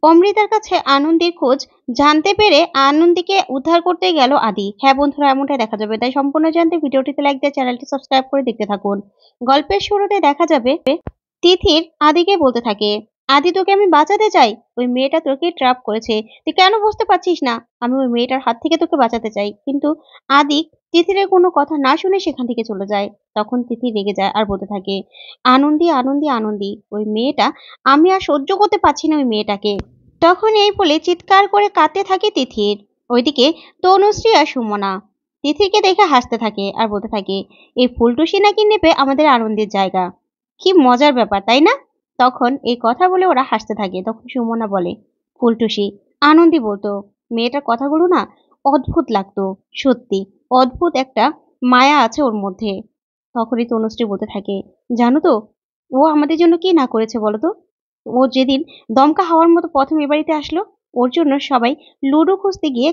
অমৃতার কাছে আনন্দের খোঁজ জানতে পেরে আনন্দীকে উদ্ধার করতে গেল আদি। হ্যাঁ বন্ধুরা, এমনটাই দেখা যাবে। তাই সম্পূর্ণ জানতে ভিডিওটিতে লাইক দিয়ে চ্যানেলটি সাবস্ক্রাইব করে দেখতে থাকুন। গল্পের শুরুতে দেখা যাবে তিথির আদিকে বলতে থাকে, আদি তোকে আমি বাঁচাতে চাই, ওই মেয়েটা তোকে ট্র্যাপ করেছে, তুই কেন বুঝতে পারছিস না? আমি ওই মেয়েটার হাত থেকে তোকে বাঁচাতে চাই। কিন্তু আদি তিথির কোনো কথা না শুনে সেখান থেকে চলে যায়। তখন তিথি রেগে যায় আর বলতে থাকে, আনন্দী আনন্দী আনন্দী, ওই মেয়েটা, আমি আর সহ্য করতে পারছি না ওই মেয়েটাকে। তখন এই বলে চিৎকার করে কাঁদতে থাকে তিথির। ওইদিকে তনুশ্রী আর সুমনা তিথিকে দেখে হাসতে থাকে আর বলতে থাকে, এই ফুলটুসি নাকি নেবে আমাদের আনন্দের জায়গা, কি মজার ব্যাপার তাই না? তখন এই কথা বলে ওরা হাসতে থাকে। তখন সুমনা বলে, ফুলটুসি, আনন্দী বলতো, মেয়েটার কথাগুলো না অদ্ভুত লাগতো, সত্যি অদ্ভুত একটা মায়া আছে ওর মধ্যে। তখনই তনুশ্রী বলতে থাকে, জানো তো ও আমাদের জন্য কি না করেছে বলো তো? ও যেদিন দমকা হাওয়ার মতো প্রথম এ বাড়িতে আসলো, ওর জন্য সবাই লুডো খুঁজতে গিয়ে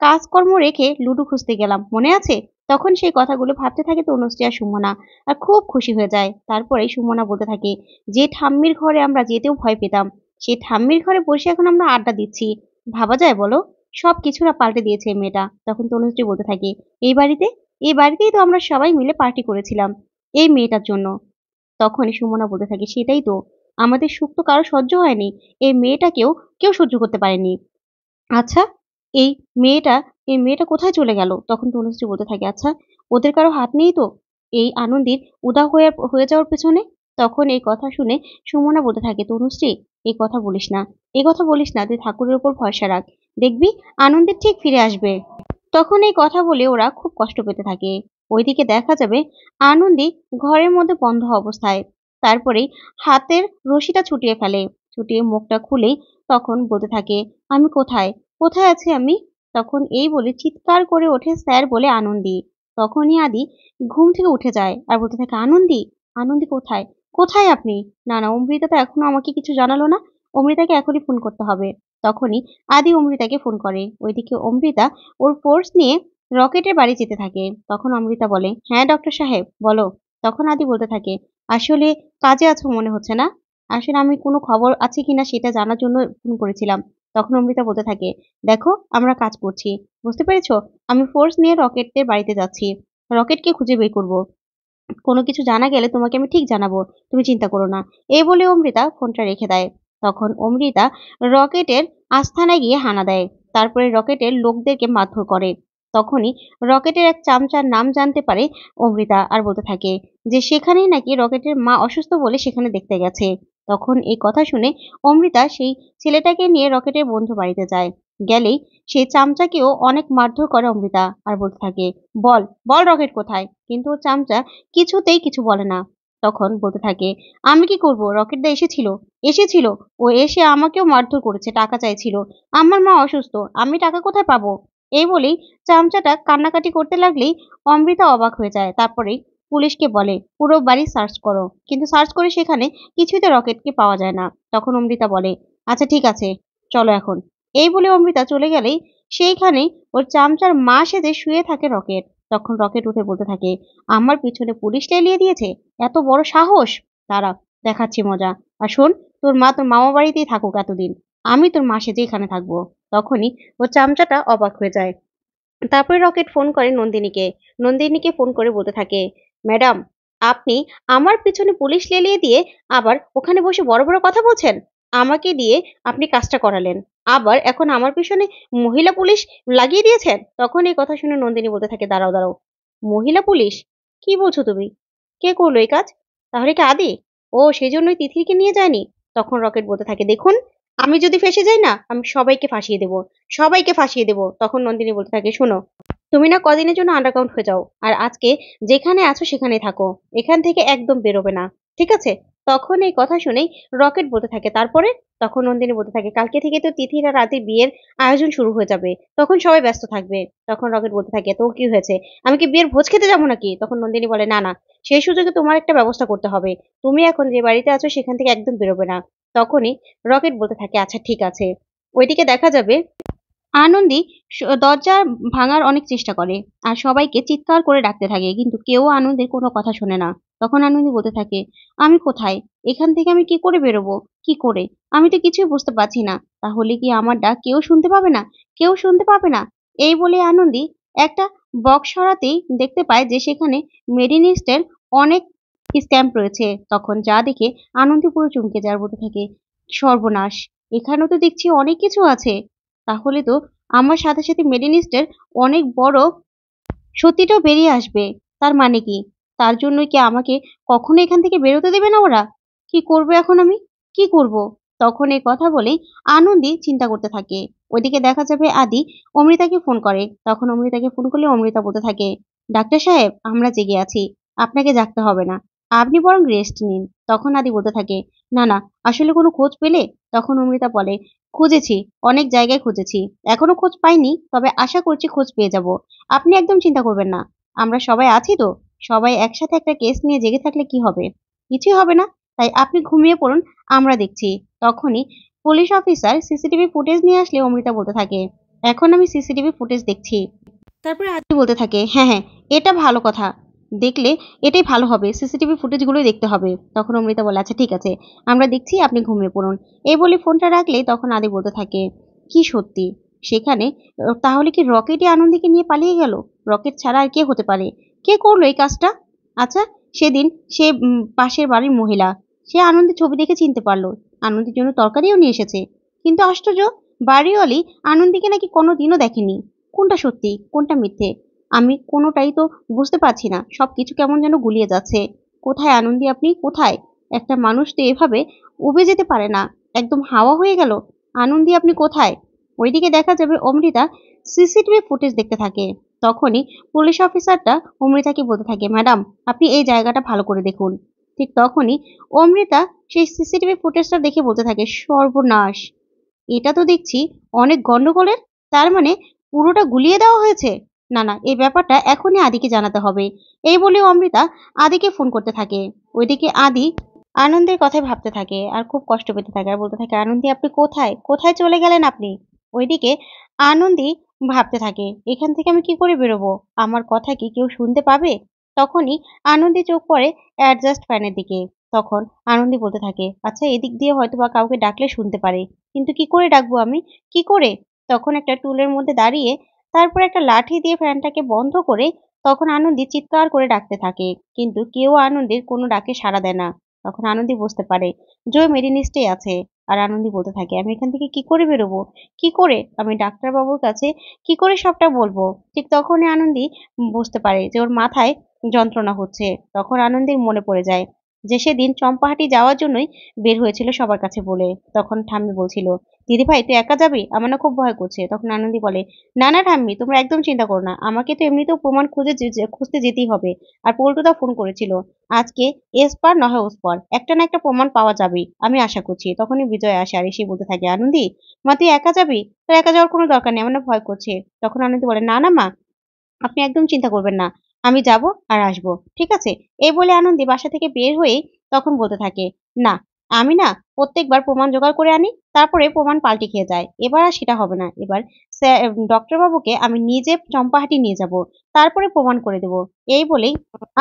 কাজকর্ম রেখে লুডো খুঁজতে গেলাম, মনে আছে? তখন সেই কথাগুলো ভাবতে থাকে তনুশ্রী আর সুমনা, আর খুব খুশি হয়ে যায়। তারপরে সুমনা বলতে থাকে, যে ঠাম্মির ঘরে আমরা যেতেও ভয় পেতাম, সেই ঠাম্মির ঘরে বসে এখন আমরা আড্ডা দিচ্ছি, ভাবা যায় বলো? সব কিছুরা পাল্টে দিয়েছে এই মেয়েটা। তখন তনুশ্রী বলতে থাকে, এই বাড়িতে, এই বাড়িতেই তো আমরা সবাই মিলে পার্টি করেছিলাম এই মেয়েটার জন্য। তখনই সুমনা বলতে থাকে, সেটাই তো, আমাদের সুখ তো কারো সহ্য হয়নি, এই মেয়েটাকেও কেউ সহ্য করতে পারেনি। আচ্ছা, এই মেয়েটা এই মেয়েটা কোথায় চলে গেল? তখন তনুশ্রী বলতে থাকে, আচ্ছা ওদের কারো হাত নেই তো এই আনন্দীর উদা হয়ে হয়ে যাওয়ার পেছনে? তখন এই কথা শুনে সুমনা বলতে থাকে, তনুশ্রী এই কথা বলিস না, এই কথা বলিস না, তুই ঠাকুরের উপর ভরসা রাখ, দেখবি আনন্দের ঠিক ফিরে আসবে। তখন এই কথা বলে ওরা খুব কষ্ট পেতে থাকে। ওইদিকে দেখা যাবে আনন্দী ঘরের মধ্যে বন্ধ অবস্থায়। তারপরেই হাতের রশিটা ছুটিয়ে ফেলে, ছুটিয়ে মুখটা খুলেই তখন বলতে থাকে, আমি কোথায়, কোথায় আছি আমি? তখন এই বলে চিৎকার করে ওঠে স্যার বলে আনন্দী। তখনই আদি ঘুম থেকে উঠে যায় আর বলতে থাকে, আনন্দী, আনন্দী কোথায়, কোথায় আপনি? না না, অমৃতা তো এখনো আমাকে কিছু জানালো না, অমৃতাকে এখনই ফোন করতে হবে। তখনই আদি অমৃতাকে ফোন করে। ওইদিকে অমৃতা ওর ফোর্স নিয়ে রকেটের বাড়ি যেতে থাকে। তখন অমৃতা বলে, হ্যাঁ ডক্টর সাহেব বলো। তখন আদি বলতে থাকে, আসলে কাজে আছো মনে হচ্ছে না, আসলে আমি কোনো খবর আছে কিনা সেটা জানার জন্য ফোন করেছিলাম। তখন অমৃতা বলতে থাকে, দেখো আমরা কাজ করছি, বুঝতে পেরেছো? আমি ফোর্স নিয়ে রকেটের বাড়িতে যাচ্ছি, রকেটকে খুঁজে বের করব, কোনো কিছু জানা গেলে তোমাকে আমি ঠিক জানাবো, তুমি চিন্তা করো না। এই বলে অমৃতা ফোনটা রেখে দেয়। তখন অমৃতা রকেটের আস্থানায় গিয়ে হানা দেয়, তারপরে রকেটের লোকদেরকে মারধর করে। তখনই রকেটের এক চামচার নাম জানতে পারে অমৃতা আর বলতে থাকে যে সেখানেই নাকি রকেটের মা অসুস্থ বলে সেখানে দেখতে গেছে। তখন এই কথা শুনে অমৃতা সেই ছেলেটাকে নিয়ে রকেটের বন্ধু বাড়িতে যায়। গেলেই সেই চামচাকেও অনেক মারধর করে অমৃতা আর বলতে থাকে, বল বল রকেট কোথায়? কিন্তু ও চামচা কিছুতেই কিছু বলে না। তখন বলতে থাকে, আমি কি করব, রকেট দা এসেছিল, এসেছিল, ও এসে আমাকেও মারধর করেছে, টাকা চাইছিল, আমার মা অসুস্থ, আমি টাকা কোথায় পাবো? এই বলেই চামচাটা কান্নাকাটি করতে লাগলেই অমৃতা অবাক হয়ে যায়। তারপরেই পুলিশকে বলে পুরো বাড়ি সার্চ করো, কিন্তু সার্চ করে সেখানে কিছুতে রকেটকে পাওয়া যায় না। তখন অমৃতা বলে, আচ্ছা ঠিক আছে, চলো এখন। এই বলে অমৃতা চলে গেলেই সেইখানেই ওর চামচার মা সেজে শুয়ে থাকে রকেট। তখন রকেট উঠে বলতে থাকে, আমার পিছনে পুলিশ লেলিয়ে দিয়েছে, এত বড় সাহস, দাঁড়া দেখাচ্ছি মজা। আর শোন, তোর মা তোর মামা বাড়িতেই থাকুক এতদিন, আমি তোর মা সেজে এখানে থাকবো। তখনই ও চামচাটা অবাক হয়ে যায়। তারপরে রকেট ফোন করে নন্দিনীকে। নন্দিনীকে ফোন করে বলতে থাকে, ম্যাডাম, আপনি আমার পিছনে পুলিশ লেলিয়ে দিয়ে আবার ওখানে বসে বড় বড় কথা বলছেন, আমাকে দিয়ে আপনি কাজটা করালেন, আবার এখন আমার পিছনে মহিলা পুলিশ লাগিয়ে দিয়েছেন। তখন এই কথা শুনে নন্দিনী বলতে থাকে, দাঁড়াও দাঁড়াও, মহিলা পুলিশ, কি বলছো তুমি? কে করলো এই কাজ? তাহলে কি আদি? ও সেই জন্যই তিথিকে নিয়ে যায়নি? তখন রকেট বলতে থাকে, দেখুন, আমি যদি ফেঁসে যাই না, আমি সবাইকে ফাঁসিয়ে দেবো, সবাইকে ফাঁসিয়ে দেবো। তখন নন্দিনী বলতে থাকে, শোনো, তুমি না কদিনের জন্য আন্ডারগ্রাউন্ড হয়ে যাও, আর আজকে যেখানে আছো সেখানেই থাকো, এখান থেকে একদম বেরোবে না, ঠিক আছে? তখন এই কথা শুনেই রকেট বলতে থাকে, তারপরে? তখন নন্দিনী বলতে থাকে, কালকে থেকে তো তিথির আর রাতে বিয়ের আয়োজন শুরু হয়ে যাবে, তখন সবাই ব্যস্ত থাকবে। তখন রকেট বলতে থাকে, তো কি হয়েছে, আমি কি বিয়ের ভোজ খেতে যাবো নাকি? তখন নন্দিনী বলে, না না, সেই সুযোগে তোমার একটা ব্যবস্থা করতে হবে, তুমি এখন যে বাড়িতে আছো সেখান থেকে একদম বেরোবে না। তখনই রকেট বলতে থাকে, আচ্ছা ঠিক আছে। ওইদিকে দেখা যাবে আনন্দী দরজা ভাঙার অনেক চেষ্টা করে আর সবাইকে চিৎকার করে ডাকতে থাকে, কিন্তু কেউ আনন্দের কোনো কথা শোনে না। তখন আনন্দী বলতে থাকে, আমি কোথায়? এখান থেকে আমি কি করে বেরোবো? কি করে? আমি তো কিছুই বুঝতে পারছি না। তাহলে কি আমার ডাক কেউ শুনতে পাবে না? কেউ শুনতে পাবে না? এই বলে আনন্দী একটা বক্স সরাতেই দেখতে পায় যে সেখানে মেডিনিস্টের অনেক স্ট্যাম্প রয়েছে। তখন যা দেখে আনন্দী পুরো চমকে যায় আর বলতে থাকে, সর্বনাশ! এখানেও তো দেখছি অনেক কিছু আছে। তাহলে তো আমার সাথে সাথে মেডিনিস্টের অনেক বড় সত্যিটাও বেরিয়ে আসবে। তার মানে কি? তার জন্যই কি আমাকে কখনো এখান থেকে বেরোতে দেবে না ওরা? কি করবো এখন আমি? কি করব? তখন এই কথা বলেই আনন্দী চিন্তা করতে থাকে। ওইদিকে দেখা যাবে আদি অমৃতাকে ফোন করে। তখন অমৃতাকে ফোন করলে অমৃতা বলতে থাকে, ডাক্তার সাহেব, আমরা জেগে আছি। আপনাকে জাগতে হবে না। আপনি বরং রেস্ট নিন। তখন আদি বলতে থাকে, না না, আসলে কোনো খোঁজ পেলে? তখন অমৃতা বলে, খুঁজেছি, অনেক জায়গায় খুঁজেছি। এখনো খোঁজ পাইনি, তবে আশা করছি খোঁজ পেয়ে যাব। আপনি একদম চিন্তা করবেন না। আমরা সবাই আছি তো। সবাই একসাথে একটা কেস নিয়ে জেগে থাকলে কি হবে? কিছুই হবে না। তাই আপনি ঘুমিয়ে পড়ুন, আমরা দেখছি। তখনই পুলিশ অফিসার সিসিটিভি ফুটেজ নিয়ে আসলে অমৃতা বলতে থাকে, এখন আমি সিসিটিভি ফুটেজ দেখছি। তারপরে আদি বলতে থাকে, হ্যাঁ হ্যাঁ, এটা ভালো কথা। দেখলে এটাই ভালো হবে, সিসিটিভি ফুটেজগুলোই দেখতে হবে। তখন অমৃতা বলে, আচ্ছা ঠিক আছে, আমরা দেখছি, আপনি ঘুমিয়ে পড়ুন। এই বলে ফোনটা রাখলেই তখন আদি বলতে থাকে, কি সত্যি? সেখানে তাহলে কি রকেটই আনন্দীকে নিয়ে পালিয়ে গেল? রকেট ছাড়া আর কে হতে পারে? কে করলো এই কাজটা? আচ্ছা, সেদিন সে পাশের বাড়ির মহিলা, সে আনন্দের ছবি দেখে চিনতে পারলো। আনন্দের জন্য তরকারিও নিয়ে এসেছে। কিন্তু আশ্চর্য, বাড়িওয়ালি আনন্দীকে নাকি কোনোদিনও দেখেনি। কোনটা সত্যি, কোনটা মিথ্যে? আমি কোনোটাই তো বুঝতে পারছি না। সবকিছু কেমন যেন গুলিয়ে যাচ্ছে। কোথায় আনন্দী, আপনি কোথায়? একটা মানুষ তো এভাবে উবে যেতে পারে না। একদম হাওয়া হয়ে গেল। আনন্দী, আপনি কোথায়? ওইদিকে দেখা যাবে অমৃতা সিসিটিভি ফুটেজ দেখতে থাকে। তখনই পুলিশ অফিসারটা অমৃতাকে বলতে থাকে, ম্যাডাম, আপনি এই জায়গাটা ভালো করে দেখুন। ঠিক তখনই অমৃতা সেই সিসিটিভি ফুটেজটা দেখে বলতে থাকে, সর্বনাশ! এটা তো দেখছি অনেক গন্ডগোলের। তার মানে পুরোটা গুলিয়ে দেওয়া হয়েছে। না না, এই ব্যাপারটা এখনই আদিকে জানাতে হবে। এই বলে অমৃতা আদিকে ফোন করতে থাকে। ওইদিকে আদি আনন্দের কথাই ভাবতে থাকে আর খুব কষ্ট পেতে থাকে আর বলতে থাকে, আনন্দী, আপনি কোথায়? কোথায় চলে গেলেন আপনি? ওইদিকে আনন্দী ভাবতে থাকে, এখান থেকে আমি কি করে বেরোবো? আমার কথা কি কেউ শুনতে পাবে? তখনই আনন্দী চোখ পড়ে অ্যাডজাস্ট ফ্যানের দিকে। তখন আনন্দী বলতে থাকে, আচ্ছা, এদিক দিয়ে হয়তো বা কাউকে ডাকলে শুনতে পারে, কিন্তু কি করে ডাকবো আমি? কি করে? তখন একটা টুলের মধ্যে দাঁড়িয়ে তারপর একটা লাঠি দিয়ে ফ্যানটাকে বন্ধ করে তখন আনন্দী চিৎকার করে ডাকতে থাকে, কিন্তু কেউ আনন্দীর কোনো ডাকে সাড়া দেয় না। তখন আনন্দী বুঝতে পারে জয় মেরিনিস্টেই আছে। আর আনন্দী বলতে থাকে, আমি এখান থেকে কি করে বেরোবো? কি করে আমি ডাক্তারবাবুর কাছে কি করে সবটা বলবো? ঠিক তখনই আনন্দী বুঝতে পারে যে ওর মাথায় যন্ত্রণা হচ্ছে। তখন আনন্দীর মনে পড়ে যায় যে সেদিন চম্পাহাটি যাওয়ার জন্যই বের হয়েছিল সবার কাছে বলে। তখন ঠাম্মি বলছিল, দিদি ভাই, তুই একা যাবি? আমার না খুব ভয় করছে। তখন আনন্দী বলে, না না ঠাম্মি, তোমরা একদম চিন্তা করো না। আমাকে তো এমনিতেও প্রমাণ খুঁজতে যেতেই হবে। আর পল্টুদা ফোন করেছিল, আজকে এস পার না হয় ওস পার একটা না একটা প্রমাণ পাওয়া যাবেই, আমি আশা করছি। তখনই বিজয় আসে আর এসে বলতে থাকে, আনন্দী, মা, তুই একা যাবি? তোর একা যাওয়ার কোনো দরকার নেই, আমার না ভয় করছে। তখন আনন্দী বলে, না না মা, আপনি একদম চিন্তা করবেন না। আমি যাব আর আসবো। ঠিক আছে? এই বলে আনন্দী বাসা থেকে বের হয়ে তখন বলতে থাকে, না, আমি না প্রত্যেকবার প্রমাণ জোগাড় করে আনি, তারপরে প্রমাণ পাল্টে খেয়ে যায়। এবার আর সেটা হবে না। এবার ডক্টর বাবুকে আমি নিজে চম্পাহাটি নিয়ে যাব। তারপরে প্রমাণ করে দেব। এই বলেই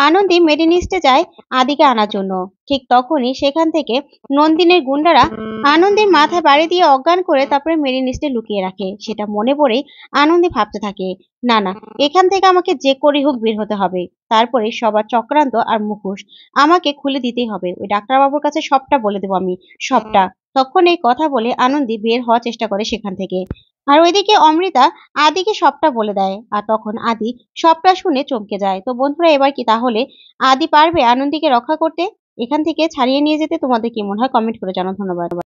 আনন্দী মেডিনিস্টে যায় আদিকে আনার জন্য। ঠিক তখনই সেখান থেকে নন্দিনীর গুন্ডারা আনন্দীর মাথায় বাড়ি দিয়ে অজ্ঞান করে তারপরে মেডিনিস্টে লুকিয়ে রাখে। সেটা মনে পড়েই আনন্দী ভাবতে থাকে, না না, এখান থেকে আমাকে যে করেই হোক বের হতে হবে। তারপরে সবার চক্রান্ত আর মুখোশ আমাকে খুলে দিতেই হবে। ওই ডাক্তারবাবুর কাছে সবটা বলে দেবো আমি, সবটা। তখন এই কথা বলে আনন্দী বের হওয়ার চেষ্টা করে সেখান থেকে। আর ওইদিকে অমৃতা আদিকে সবটা বলে দেয়। আর তখন আদি সবটা শুনে চমকে যায়। তো বন্ধুরা, এবার কি তাহলে আদি পারবে আনন্দীকে রক্ষা করতে? এখান থেকে ছাড়িয়ে নিয়ে যেতে? তোমাদের কি মনে হয়? কমেন্ট করে জানাও। ধন্যবাদ।